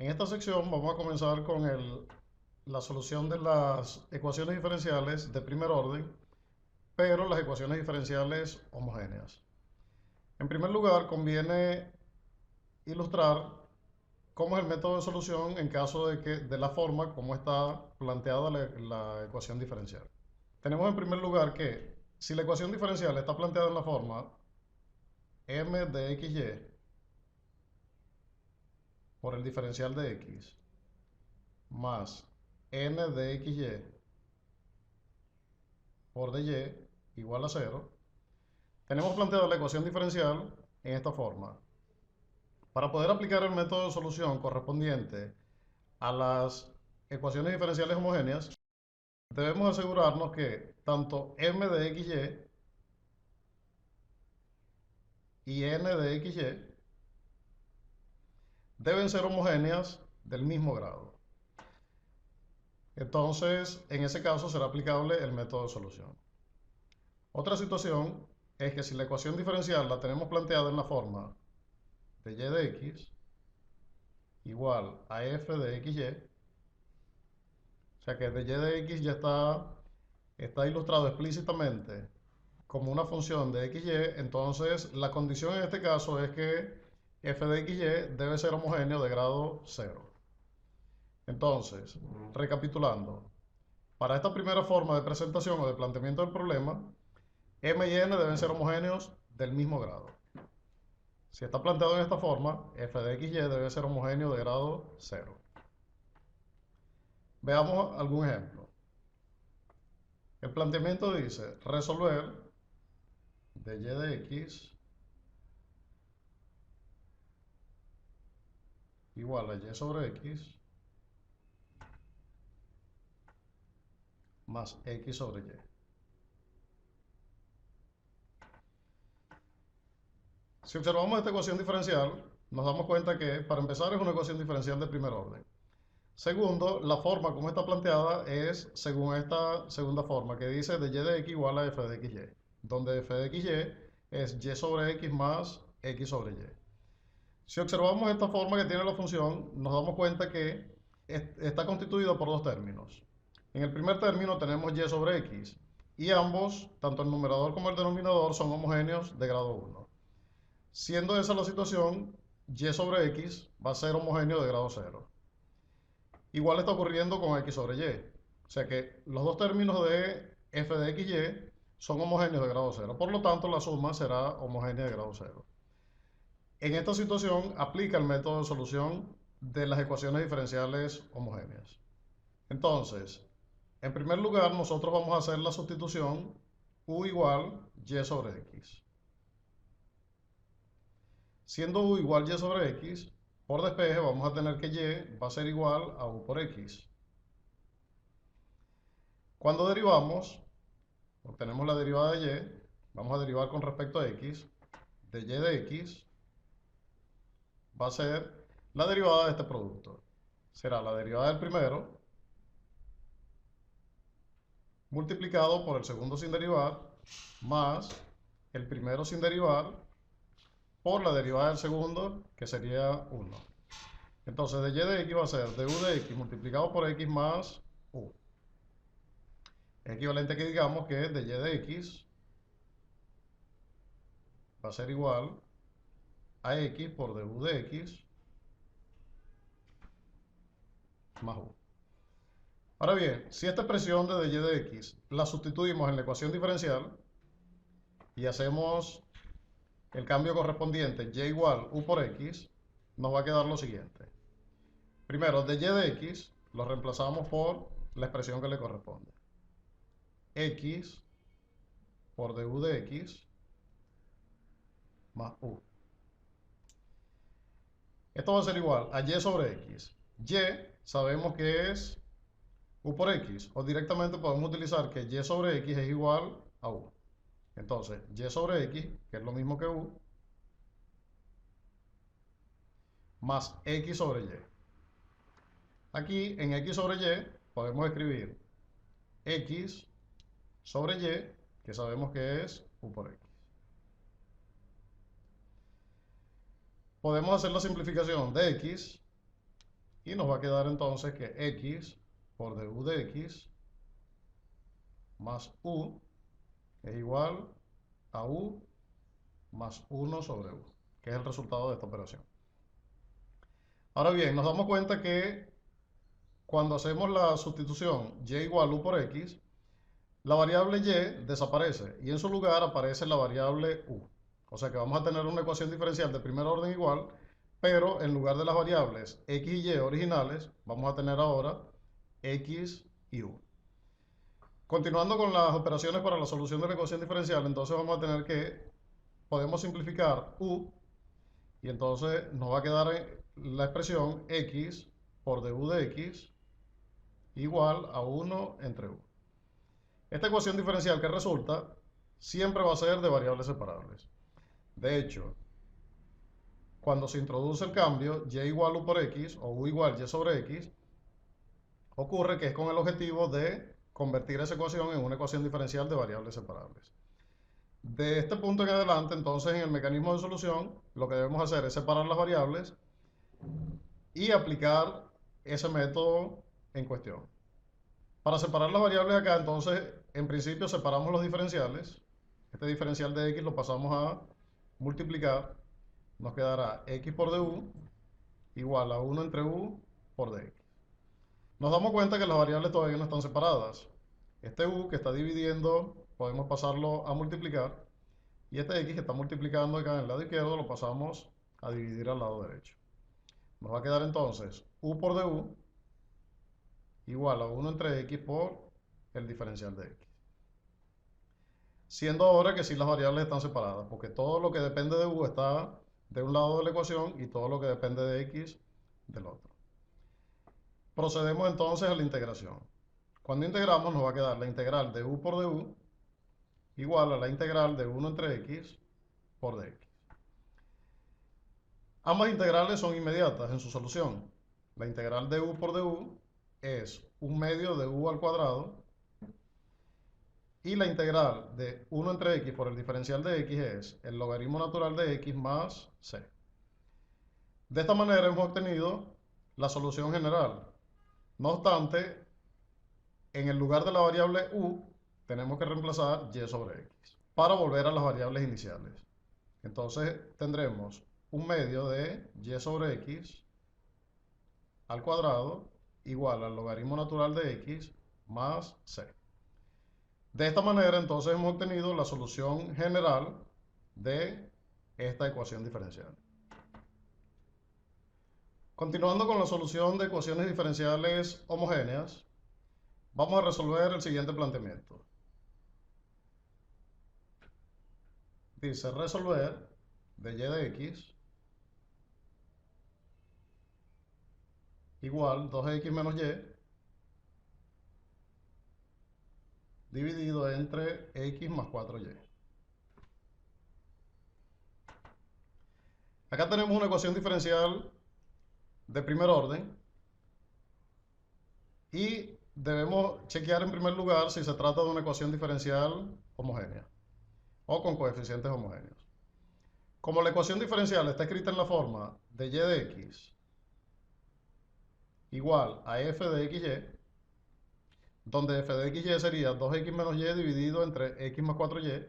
En esta sección vamos a comenzar con la solución de las ecuaciones diferenciales de primer orden, pero las ecuaciones diferenciales homogéneas. En primer lugar, conviene ilustrar cómo es el método de solución en caso de la forma como está planteada la ecuación diferencial. Tenemos en primer lugar que si la ecuación diferencial está planteada en la forma m de xy por el diferencial de x más n de xy por dy igual a 0, tenemos planteada la ecuación diferencial en esta forma. Para poder aplicar el método de solución correspondiente a las ecuaciones diferenciales homogéneas, debemos asegurarnos que tanto m de xy y n de xy deben ser homogéneas del mismo grado. Entonces, en ese caso será aplicable el método de solución. Otra situación es que si la ecuación diferencial la tenemos planteada en la forma de y de x igual a f de xy, o sea que de y de x ya está ilustrado explícitamente como una función de xy, entonces la condición en este caso es que f de xy debe ser homogéneo de grado 0. Entonces, recapitulando, para esta primera forma de presentación o de planteamiento del problema, m y n deben ser homogéneos del mismo grado. Si está planteado en esta forma, f de xy debe ser homogéneo de grado 0. Veamos algún ejemplo. El planteamiento dice resolver de y de x igual a y sobre x más x sobre y. Si observamos esta ecuación diferencial, nos damos cuenta que, para empezar, es una ecuación diferencial de primer orden. Segundo, la forma como está planteada es según esta segunda forma, que dice de y de x igual a f de xy, donde f de xy es y sobre x más x sobre y. Si observamos esta forma que tiene la función, nos damos cuenta que está constituida por dos términos. En el primer término tenemos y sobre x, y ambos, tanto el numerador como el denominador, son homogéneos de grado 1. Siendo esa la situación, y sobre x va a ser homogéneo de grado 0. Igual está ocurriendo con x sobre y. O sea que los dos términos de f de xy son homogéneos de grado 0. Por lo tanto, la suma será homogénea de grado 0. En esta situación aplica el método de solución de las ecuaciones diferenciales homogéneas. Entonces, en primer lugar, nosotros vamos a hacer la sustitución u igual y sobre x. Siendo u igual y sobre x, por despeje vamos a tener que y va a ser igual a u por x. Cuando derivamos, obtenemos la derivada de y, vamos a derivar con respecto a x, de y de x va a ser la derivada de este producto. Será la derivada del primero multiplicado por el segundo sin derivar más el primero sin derivar por la derivada del segundo, que sería 1. Entonces, de y de x va a ser de u de x multiplicado por x más u. Es equivalente a que digamos que de y de x va a ser igual a x por du de x más u. Ahora bien, si esta expresión de y de x la sustituimos en la ecuación diferencial y hacemos el cambio correspondiente y igual u por x, nos va a quedar lo siguiente. Primero, de y de x lo reemplazamos por la expresión que le corresponde. X por du de x más u. Esto va a ser igual a y sobre x. Y sabemos que es u por x, o directamente podemos utilizar que y sobre x es igual a u. Entonces, y sobre x, que es lo mismo que u, más x sobre y. Aquí, en x sobre y, podemos escribir x sobre y, que sabemos que es u por x. Podemos hacer la simplificación de x Y nos va a quedar entonces que x por du de x más u es igual a u más 1 sobre u, que es el resultado de esta operación. Ahora bien, nos damos cuenta que cuando hacemos la sustitución y igual u por x, la variable y desaparece y en su lugar aparece la variable u. O sea que vamos a tener una ecuación diferencial de primer orden igual, pero en lugar de las variables x y y originales, vamos a tener ahora x y u. Continuando con las operaciones para la solución de la ecuación diferencial, entonces vamos a tener que podemos simplificar u y entonces nos va a quedar la expresión x por du de x igual a 1 entre u. Esta ecuación diferencial que resulta siempre va a ser de variables separables. De hecho, cuando se introduce el cambio y igual u por x o u igual y sobre x, ocurre que es con el objetivo de convertir esa ecuación en una ecuación diferencial de variables separables. De este punto en adelante, entonces, en el mecanismo de solución, lo que debemos hacer es separar las variables y aplicar ese método en cuestión. Para separar las variables acá, entonces, en principio separamos los diferenciales. Este diferencial de x lo pasamos a multiplicar. Nos quedará x por du igual a 1 entre u por dx. Nos damos cuenta que las variables todavía no están separadas. Este u que está dividiendo, podemos pasarlo a multiplicar. Y este x que está multiplicando acá en el lado izquierdo, lo pasamos a dividir al lado derecho. Nos va a quedar entonces u por du igual a 1 entre x por el diferencial de x. Siendo ahora que sí las variables están separadas, porque todo lo que depende de u está de un lado de la ecuación y todo lo que depende de x del otro. Procedemos entonces a la integración. Cuando integramos nos va a quedar la integral de u por du igual a la integral de 1 entre x por dx. Ambas integrales son inmediatas en su solución. La integral de u por du es 1 medio de u al cuadrado y la integral de 1 entre x por el diferencial de x es el logaritmo natural de x más c. De esta manera hemos obtenido la solución general. No obstante, en el lugar de la variable u tenemos que reemplazar y sobre x para volver a las variables iniciales. Entonces tendremos 1 medio de y sobre x al cuadrado igual al logaritmo natural de x más c. De esta manera entonces hemos obtenido la solución general de esta ecuación diferencial. Continuando con la solución de ecuaciones diferenciales homogéneas, vamos a resolver el siguiente planteamiento. Dice resolver de y de x igual 2x menos y dividido entre x más 4y. Acá tenemos una ecuación diferencial de primer orden y debemos chequear en primer lugar si se trata de una ecuación diferencial homogénea o con coeficientes homogéneos. Como la ecuación diferencial está escrita en la forma de y de x igual a f de xy, donde f de xy sería 2x menos y dividido entre x más 4y,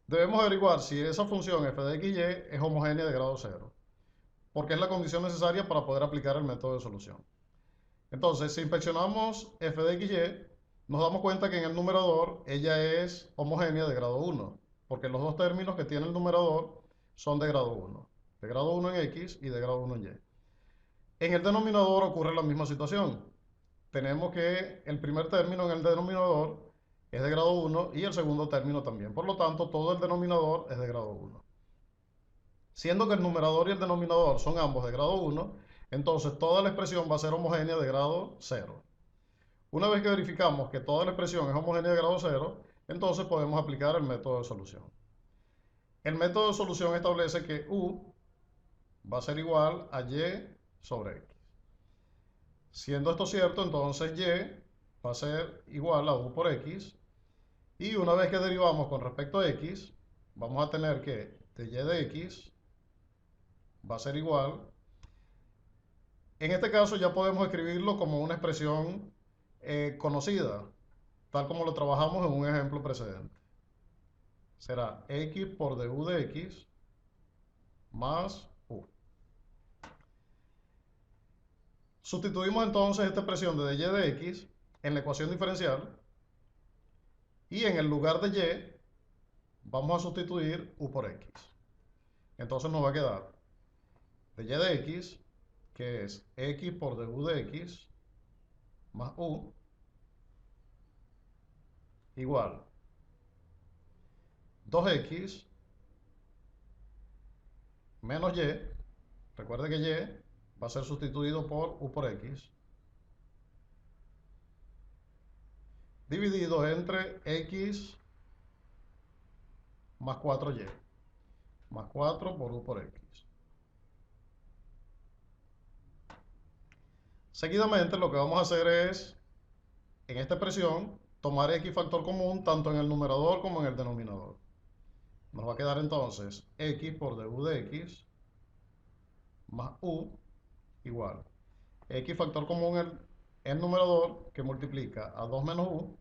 debemos averiguar si esa función f de xy es homogénea de grado 0, porque es la condición necesaria para poder aplicar el método de solución. Entonces, si inspeccionamos f de xy, nos damos cuenta que en el numerador ella es homogénea de grado 1, porque los dos términos que tiene el numerador son de grado 1. De grado 1 en x y de grado 1 en y. En el denominador ocurre la misma situación. Tenemos que el primer término en el denominador es de grado 1 y el segundo término también. Por lo tanto, todo el denominador es de grado 1. Siendo que el numerador y el denominador son ambos de grado 1, entonces toda la expresión va a ser homogénea de grado 0. Una vez que verificamos que toda la expresión es homogénea de grado 0, entonces podemos aplicar el método de solución. El método de solución establece que u va a ser igual a y sobre x. Siendo esto cierto, entonces y va a ser igual a u por x. Y una vez que derivamos con respecto a x, vamos a tener que de y de x va a ser igual En este caso ya podemos escribirlo como una expresión conocida, tal como lo trabajamos en un ejemplo precedente. Será x por du de x más u. Sustituimos entonces esta expresión de dy de x en la ecuación diferencial y en el lugar de y vamos a sustituir u por x. Entonces nos va a quedar de y de x, que es x por du de x más u, igual 2x menos y. Recuerde que y va a ser sustituido por u por x, dividido entre x más 4y, más 4 por u por x. Seguidamente lo que vamos a hacer es, en esta expresión, tomar x factor común tanto en el numerador como en el denominador. Nos va a quedar entonces x por du de x más u igual x factor común en el numerador, que multiplica a 2 menos u,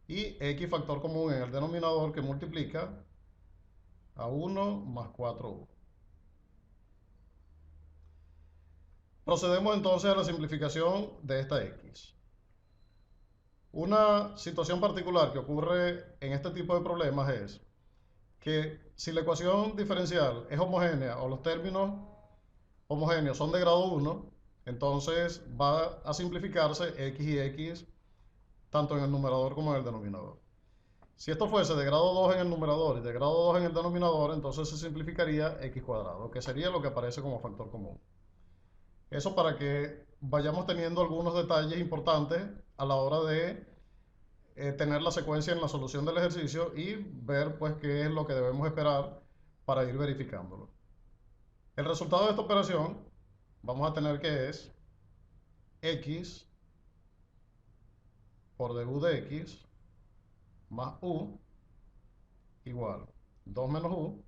y x factor común en el denominador, que multiplica a 1 más 4u. Procedemos entonces a la simplificación de esta x. Una situación particular que ocurre en este tipo de problemas es que si la ecuación diferencial es homogénea o los términos homogéneos son de grado 1, entonces va a simplificarse x y x tanto en el numerador como en el denominador. Si esto fuese de grado 2 en el numerador y de grado 2 en el denominador, entonces se simplificaría x cuadrado, que sería lo que aparece como factor común. Eso para que vayamos teniendo algunos detalles importantes a la hora de tener la secuencia en la solución del ejercicio y ver pues qué es lo que debemos esperar para ir verificándolo. El resultado de esta operación vamos a tener que es x por du de x más u igual 2 menos u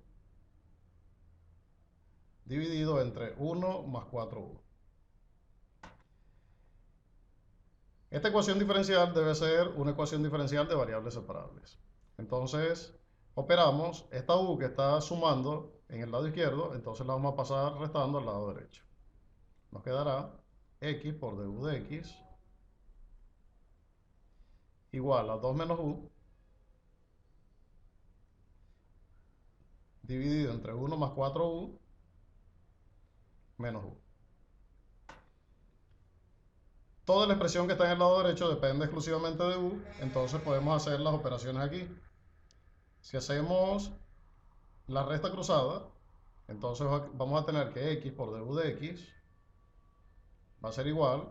dividido entre 1 más 4u. Esta ecuación diferencial debe ser una ecuación diferencial de variables separables. Entonces, operamos esta u que está sumando en el lado izquierdo, entonces la vamos a pasar restando al lado derecho. Nos quedará x por du de x igual a 2 menos u dividido entre 1 más 4u menos u. Toda la expresión que está en el lado derecho depende exclusivamente de u, entonces podemos hacer las operaciones aquí. Si hacemos la resta cruzada, entonces vamos a tener que x por du de x va a ser igual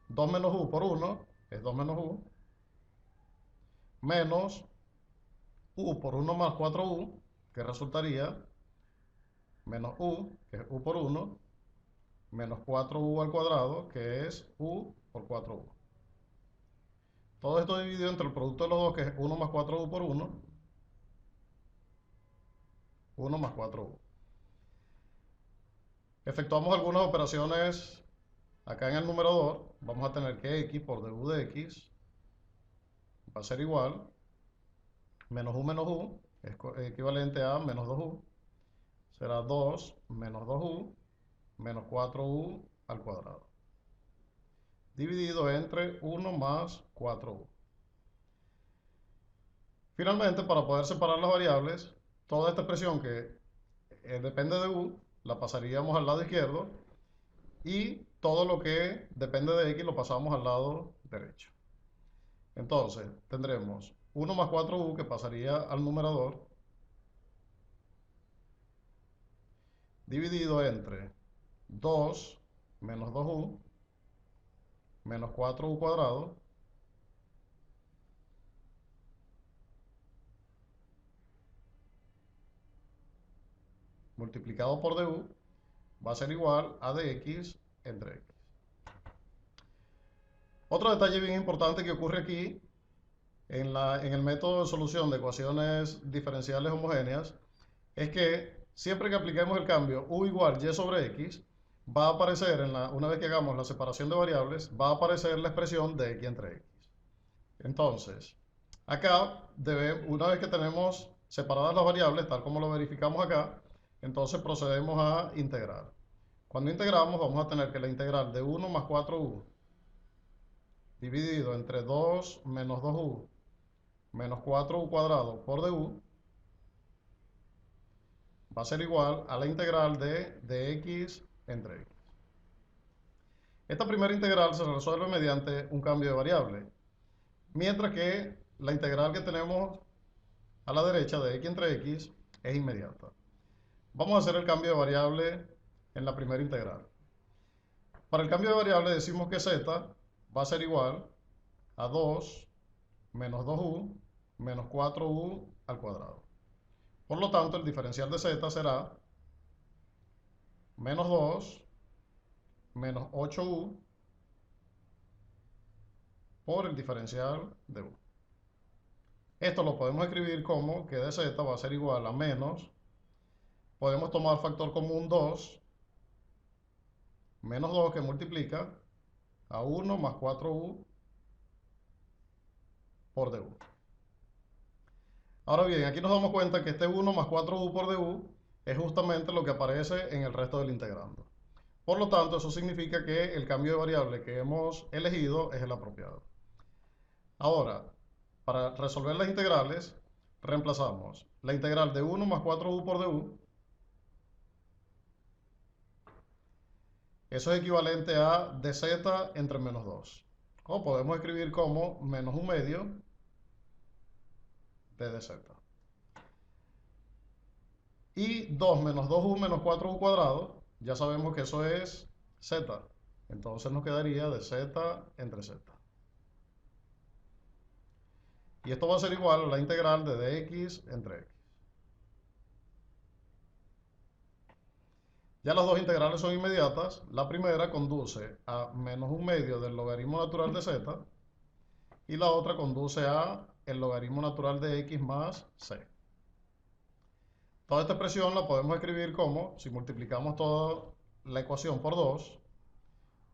2 menos u por 1, es 2 menos u, menos u por 1 más 4u, que resultaría menos u, que es u por 1, menos 4u al cuadrado, que es u por 4u. Todo esto dividido entre el producto de los dos, que es 1 más 4u por 1, 1 más 4u. Efectuamos algunas operaciones acá en el numerador. Vamos a tener que x por du de x va a ser igual menos u, es equivalente a menos 2u. Será 2 menos 2u menos 4u al cuadrado, dividido entre 1 más 4u. Finalmente, para poder separar las variables, toda esta expresión que depende de u, la pasaríamos al lado izquierdo, y todo lo que depende de x lo pasamos al lado derecho. Entonces, tendremos 1 más 4u que pasaría al numerador, dividido entre 2 menos 2u menos 4u cuadrado multiplicado por du va a ser igual a dx entre x. Otro detalle bien importante que ocurre aquí en el método de solución de ecuaciones diferenciales homogéneas es que Siempre que apliquemos el cambio u igual y sobre x, va a aparecer, una vez que hagamos la separación de variables, va a aparecer la expresión de x entre x. Entonces, acá, una vez que tenemos separadas las variables, tal como lo verificamos acá, entonces procedemos a integrar. Cuando integramos, vamos a tener que la integral de 1 más 4u dividido entre 2 menos 2u menos 4u cuadrado por du va a ser igual a la integral de x entre x. Esta primera integral se resuelve mediante un cambio de variable, mientras que la integral que tenemos a la derecha de x entre x es inmediata. Vamos a hacer el cambio de variable en la primera integral. Para el cambio de variable decimos que z va a ser igual a 2 menos 2u menos 4u al cuadrado. Por lo tanto, el diferencial de z será menos 2 menos 8u por el diferencial de u. Esto lo podemos escribir como que de z va a ser igual a menos, podemos tomar factor común 2, menos 2 que multiplica a 1 más 4u por du. Ahora bien, aquí nos damos cuenta que este 1 más 4u por du es justamente lo que aparece en el resto del integrando. Por lo tanto, eso significa que el cambio de variable que hemos elegido es el apropiado. Ahora, para resolver las integrales, reemplazamos la integral de 1 más 4u por du. Eso es equivalente a dz entre menos 2. O podemos escribir como menos 1 medio de dz. Y 2 menos 2u menos 4u cuadrado, ya sabemos que eso es z. Entonces nos quedaría de z entre z. Y esto va a ser igual a la integral de dx entre x. Ya las dos integrales son inmediatas. La primera conduce a menos 1 medio del logaritmo natural de z. Y la otra conduce a el logaritmo natural de x más c. Toda esta expresión la podemos escribir como, si multiplicamos toda la ecuación por 2,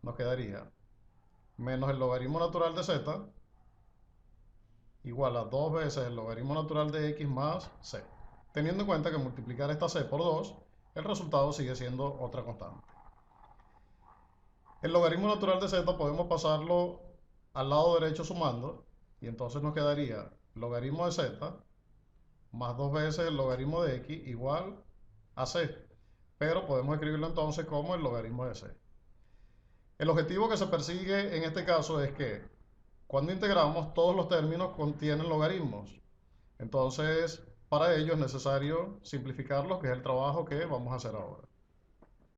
nos quedaría menos el logaritmo natural de z igual a 2 veces el logaritmo natural de x más c. Teniendo en cuenta que multiplicar esta c por 2, el resultado sigue siendo otra constante. El logaritmo natural de z podemos pasarlo al lado derecho sumando, y entonces nos quedaría logaritmo de z más 2 veces el logaritmo de x igual a c. Pero podemos escribirlo entonces como el logaritmo de c. El objetivo que se persigue en este caso es que cuando integramos todos los términos contienen logaritmos. Entonces, para ello es necesario simplificarlos, que es el trabajo que vamos a hacer ahora.